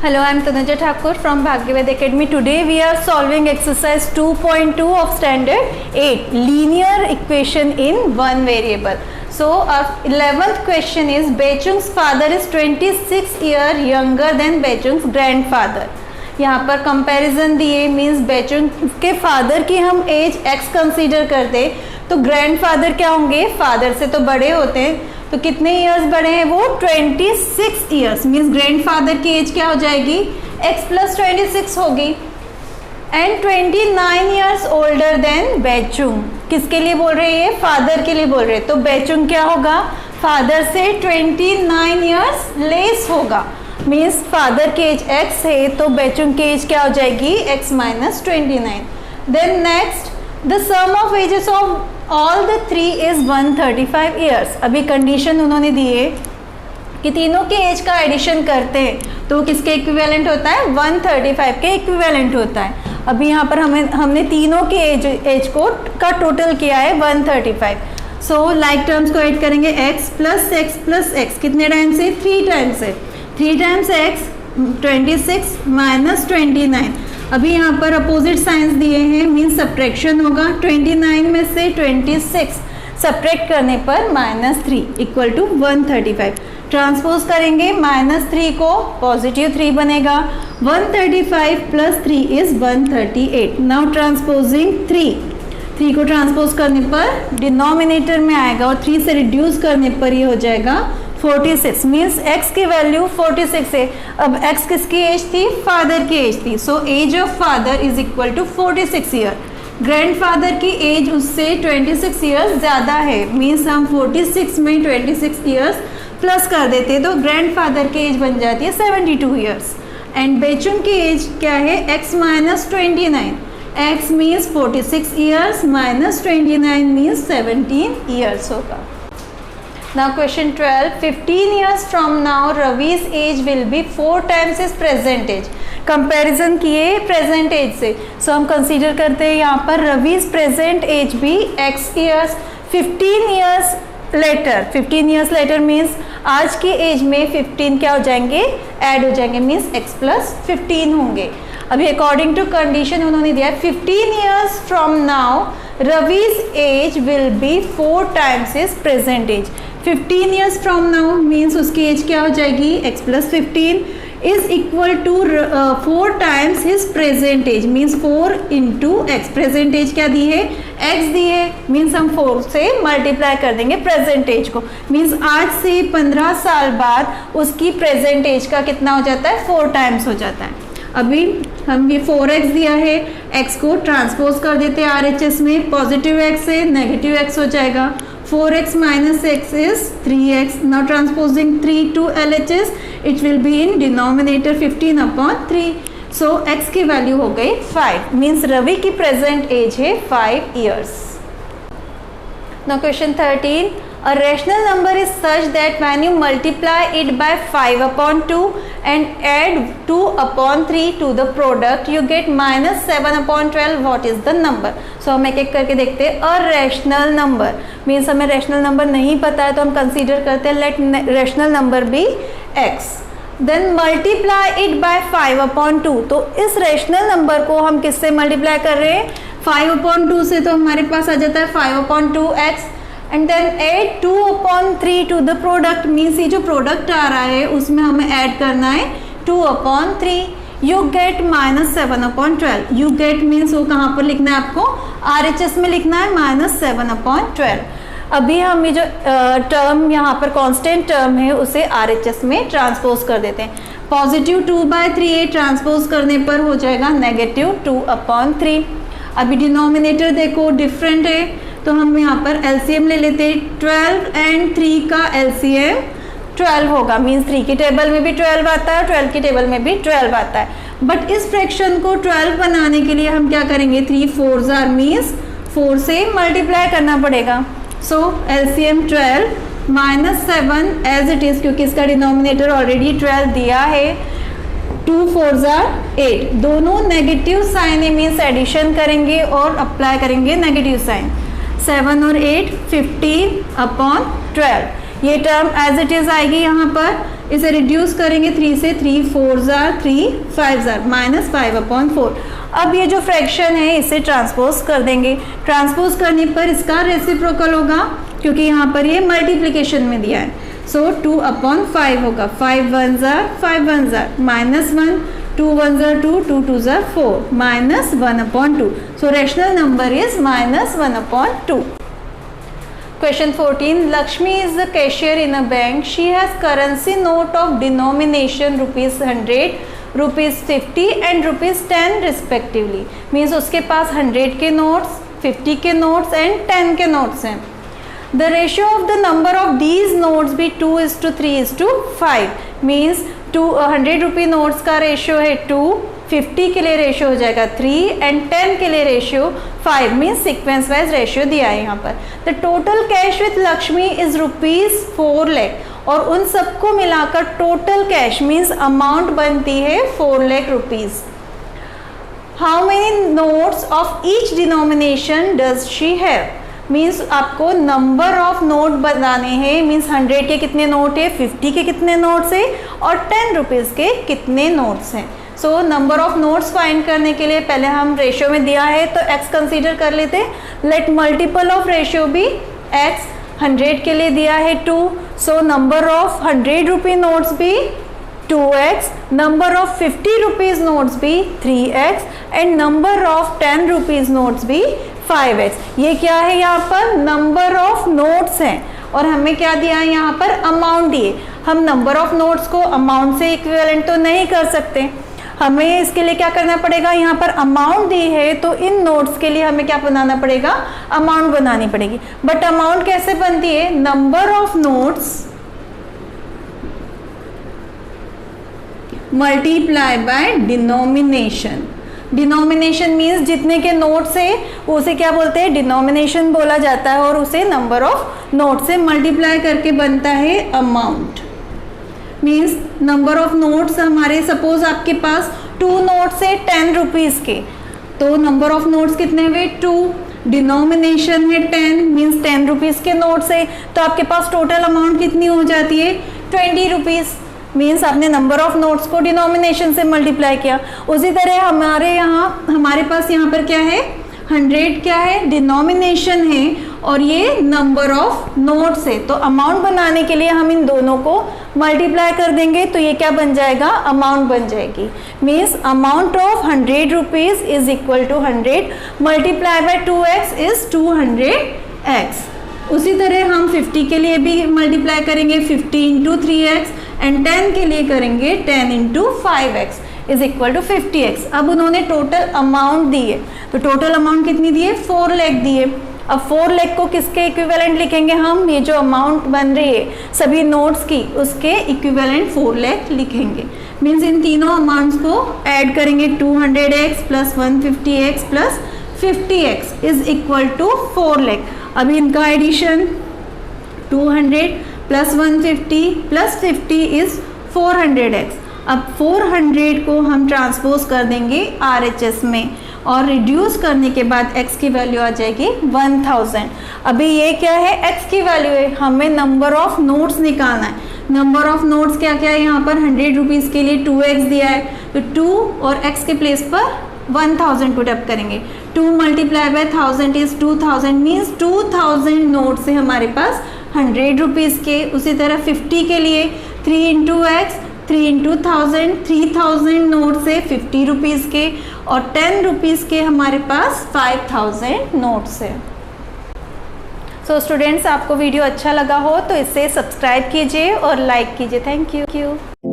Hello, I am Tanuja Thakur from Bhagyavad Academy. Today we are solving exercise 2.2 of standard 8, linear equation in one variable. So our 11th question is Bechung's father is 26 years younger than Bechung's grandfather. यहाँ पर comparison दिए means बेचुंग के father की हम as x consider करते तो grandfather क्या होंगे, फादर से तो बड़े होते हैं, तो कितने इयर्स बड़े हैं वो 26 इयर्स मीन्स ग्रैंडफादर की एज क्या हो जाएगी x प्लस 26 होगी एंड 29 इयर्स ओल्डर देन बेचुंग. किसके लिए बोल रहे हैं, ये फादर के लिए बोल रहे हैं, तो बेचुंग क्या होगा, फादर से 29 इयर्स लेस होगा मीन्स फादर की एज x है तो बेचुंग की एज क्या हो जाएगी x minus 29. Then next the sum of ages of all the three is 135 years. अभी कंडीशन उन्होंने दी है कि तीनों के एज का एडिशन करते हैं तो किसके इक्विवेलेंट होता है, 135 के इक्विवेलेंट होता है. अभी यहाँ पर हमने तीनों के एज को का टोटल किया है 135. सो लाइक टर्म्स को ऐड करेंगे x प्लस एक्स कितने टाइम से, 3 टाइम से, 3 टाइम्स x 26 माइनस 29. अभी यहाँ पर अपोजिट साइंस दिए हैं मीन्स सब्ट्रैक्शन होगा, 29 में से 26 सब्ट्रैक्ट करने पर -3 इक्वल टू 135. ट्रांसपोज करेंगे -3 को पॉजिटिव 3 बनेगा, 135 प्लस 3 इज 138. नाउ ट्रांसपोजिंग 3 को ट्रांसपोज करने पर डिनोमिनेटर में आएगा और 3 से रिड्यूस करने पर ये हो जाएगा 46 मीन्स x की वैल्यू 46 है. अब x किसकी एज थी, फादर की एज थी, so age of father is equal to 46 year. Grandfather की एज उससे 26 ईयर्स ज़्यादा है मीन्स हम 46 में 26 ईयर्स प्लस कर देते तो ग्रैंडफादर की एज बन जाती है 72 ईयर्स. एंड बेचुंग की एज क्या है, x minus 29, x means 46 years minus 29 means 17 years होगा. Now question 12, 15 years from now Ravi's age will be 4 times his present age. Comparison किए प्रेजेंट एज से, सो हम कंसीडर करते हैं यहाँ पर रवीज प्रेजेंट एज भी x years 15 years later. 15 years later means आज की एज में 15 क्या हो जाएंगे, ऐड हो जाएंगे मीन्स x प्लस 15 होंगे. अभी अकॉर्डिंग टू कंडीशन उन्होंने दिया 15 years from now Ravi's age will be 4 times his present age. 15 years from now means उसकी एज क्या हो जाएगी, x plus 15 is equal to 4 times his present age means 4 into x. Present age क्या दी है, x दी है मीन्स हम 4 से मल्टीप्लाई कर देंगे प्रेजेंट एज को मीन्स आज से 15 साल बाद उसकी प्रेजेंट एज का कितना हो जाता है, 4 टाइम्स हो जाता है. अभी हम ये 4x दिया है, x को ट्रांसपोज कर देते हैं RHS में, पॉजिटिव x से नेगेटिव x हो जाएगा, 4x minus x is 3x. Now transposing 3 to LHS, it will be in denominator 15 upon 3. So x की वैल्यू हो गई 5 means रवि की प्रेजेंट एज है 5 years. Now question 13, a rational number is such that when you multiply it by 5 upon 2 and add 2 upon 3 to the product you get minus 7 upon 12. What is the number? So हम एक एक करके देखते हैं. a rational number means हमें rational number नहीं पता है तो हम consider करते हैं let rational number be x. Then multiply it by 5 upon 2. तो इस rational number को हम किससे multiply कर रहे हैं, 5 upon 2 से, तो हमारे पास आ जाता है 5 upon 2x and then add 2 upon 3 to the product means ये जो product आ रहा है उसमें हमें add करना है 2 upon 3. you get minus 7 upon 12. you get means वो कहाँ पर लिखना है आपको, RHS में लिखना है minus 7 upon 12. अभी हम ये जो टर्म यहाँ पर कांस्टेंट टर्म है उसे RHS में ट्रांसपोज कर देते हैं. पॉजिटिव 2/3 ट्रांसपोज करने पर हो जाएगा नेगेटिव 2 upon 3. अभी डिनोमिनेटर देखो डिफरेंट है तो हम यहाँ पर LCM ले लेते हैं. 12 एंड 3 का LCM 12 होगा मीन्स 3 की टेबल में भी 12 आता है, 12 की टेबल में भी 12 आता है. बट इस फ्रैक्शन को 12 बनाने के लिए हम क्या करेंगे, 3 4s आर मीन्स 4 से मल्टीप्लाई करना पड़ेगा. So LCM 12 minus 7 as it is क्योंकि इसका डिनोमिनेटर ऑलरेडी 12 दिया है. 2 4s आर 8, दोनों नेगेटिव साइन है मीन्स एडिशन करेंगे और अप्लाई करेंगे नेगेटिव साइन. 7 और 8 15 अपॉन 12. ये टर्म एज इट इज़ आएगी यहाँ पर इसे रिड्यूस करेंगे 3 से, 3 4 जार 3 5 जार माइनस 5/4। अब ये जो फ्रैक्शन है इसे ट्रांसपोज कर देंगे, ट्रांसपोज करने पर इसका रेसिप्रोकल होगा क्योंकि यहाँ पर ये मल्टीप्लिकेशन में दिया है। सो 2/5 होगा, 5 1 jar 5 1 jar minus 1, 2 1 jar 2, 2 2 jar 4 minus 1/2। So rational number is minus 1/2। Question 14. Lakshmi is the cashier in a bank. She has currency note of denomination ₹100, ₹50 and ₹10 respectively. Means उसके पास 100 के नोट्स, 50 के नोट्स एंड 10 के notes हैं. The ratio of the number of these notes be 2:3:5. Means 100 रुपये notes का ratio है 2, 50 के लिए रेशियो हो जाएगा 3 एंड 10 के लिए ratio 5। Means sequence wise ratio दिया है यहाँ पर। The total cash with Lakshmi is ₹4 lakh और उन सबको मिलाकर टोटल कैश मीन्स अमाउंट बनती है 4 lakh rupees. How many notes of each denomination does she have? Means आपको नंबर ऑफ नोट बताने हैं। मीन्स 100 के कितने नोट है, 50 के कितने नोट्स है और 10 रुपीज़ के कितने नोट्स हैं। So number of notes find करने के लिए पहले हम रेशियो में दिया है तो x कंसीडर कर लेते हैं। लेट मल्टीपल ऑफ रेशियो भी x, 100 के लिए दिया है 2, so number of 100 rupee notes भी 2x, number of 50 rupees notes भी 3x and number of 10 rupees notes भी 5x। ये क्या है यहाँ पर? नंबर ऑफ नोट्स हैं और हमें क्या दिया है यहाँ पर? अमाउंट दिए। हम नंबर ऑफ नोट्स को अमाउंट से इक्विवेलेंट तो नहीं कर सकते, हमें इसके लिए क्या करना पड़ेगा? यहाँ पर अमाउंट दी है तो इन नोट्स के लिए हमें क्या बनाना पड़ेगा? अमाउंट बनानी पड़ेगी। बट अमाउंट कैसे बनती है? Number of notes multiply by denomination. Denomination means जितने के नोट्स है उसे क्या बोलते हैं? डिनोमिनेशन बोला जाता है और उसे नंबर ऑफ नोट से मल्टीप्लाई करके बनता है amount. Means number of notes हमारे, सपोज आपके पास 2 नोट्स है 10 रुपीज़ के, तो नंबर ऑफ नोट्स कितने हुए? 2, डिनोमिनेशन है 10 मीन्स 10 रुपीज़ के नोट्स है, तो आपके पास टोटल अमाउंट कितनी हो जाती है? 20 रुपीज़। मीन्स आपने नंबर ऑफ नोट्स को डिनोमिनेशन से मल्टीप्लाई किया। उसी तरह हमारे पास यहाँ पर क्या है? 100 क्या है? डिनोमिनेशन है और ये नंबर ऑफ नोट्स है, तो अमाउंट बनाने के लिए हम इन दोनों को मल्टीप्लाई कर देंगे तो ये क्या बन जाएगा? अमाउंट बन जाएगी। Means amount of 100 rupees is equal to 100 multiply by 2x is 200x। उसी तरह हम 50 के लिए भी मल्टीप्लाई करेंगे 50 इंटू 3x एंड 10 के लिए करेंगे 10 into 5x is equal to 50x। अब उन्होंने टोटल अमाउंट दी है, तो टोटल अमाउंट कितनी दी है? 4 लाख दी है। अब 4 लाख को किसके इक्विवेलेंट लिखेंगे हम? ये जो अमाउंट बन रही है सभी नोट्स की, उसके इक्विवेलेंट 4 लाख लिखेंगे। मीन्स इन तीनों अमाउंट्स को ऐड करेंगे 200x plus 150x plus 50x is equal to 4 lakh. अभी इनका addition 200 plus 150 plus 50 is 400x। अब 400 को हम ट्रांसपोज कर देंगे RHS में और रिड्यूस करने के बाद x की वैल्यू आ जाएगी 1000। अभी ये क्या है? x की वैल्यू है, हमें नंबर ऑफ नोट्स निकालना है। नंबर ऑफ नोट्स क्या क्या है यहाँ पर? 100 रुपीज़ के लिए 2x दिया है, तो 2 और x के प्लेस पर 1000 पुट अप करेंगे। 2 multiply by 1000 is 2000 means 2000 notes है हमारे पास 100 रुपीज़ के। उसी तरह 50 के लिए 3 इंटू x, 3 इंटू 1000, 3000 नोट्स है 50 रुपीज़ के और 10 रुपीज़ के हमारे पास 5000 नोट्स है। सो स्टूडेंट्स, आपको वीडियो अच्छा लगा हो तो इसे सब्सक्राइब कीजिए और लाइक कीजिए। Thank you.